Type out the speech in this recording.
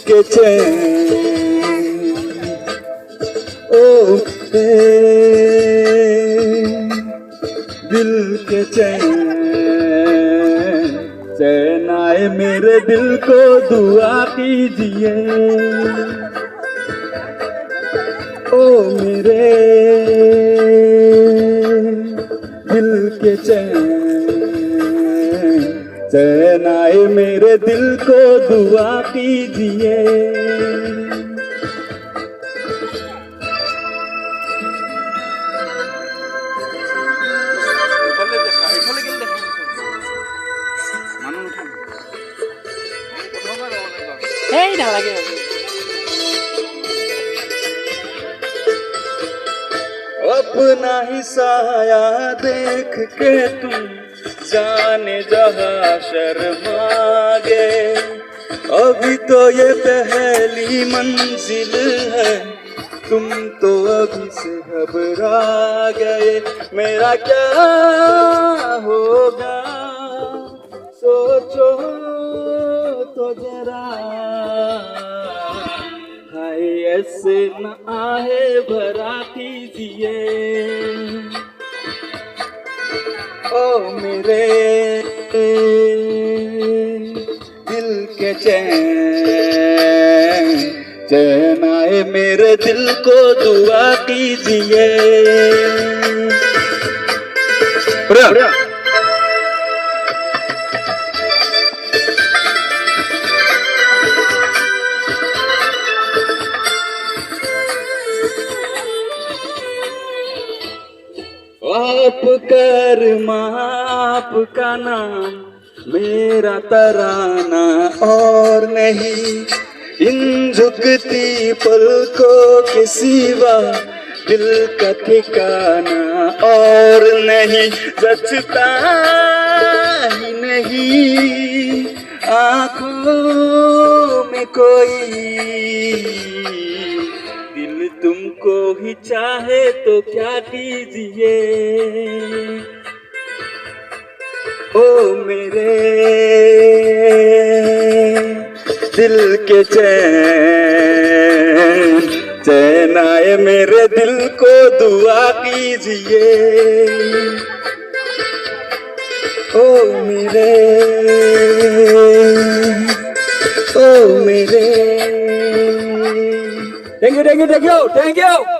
के चैन ओ दिल के चैन चैन आए मेरे दिल को दुआ कीजिए ओ मेरे दिल के चैन चैन आए मेरे दिल को दुआ कीजिए। अपना ही साया देख के तुम जाने जहाँ शर्मा गए। अभी तो ये पहली मंजिल है तुम तो अभी से घबरा गए। मेरा क्या होगा सोचो तो जरा हाय ऐसे न आहे भरा कीजिए ओ मेरे दिल के चैन चैन आए मेरे दिल को दुआ कीजिए। आप कर माप का नाम मेरा तराना और नहीं। इन झुकती पलकों के सिवा दिल का ठिकाना और नहीं। जचता ही नहीं आँखों में कोई दिल तुमको ही चाहे तो क्या कीजिए ओ मेरे दिल के चैन चैन आए मेरे दिल को दुआ कीजिए ओ मेरे ओ मेरे। Thank you.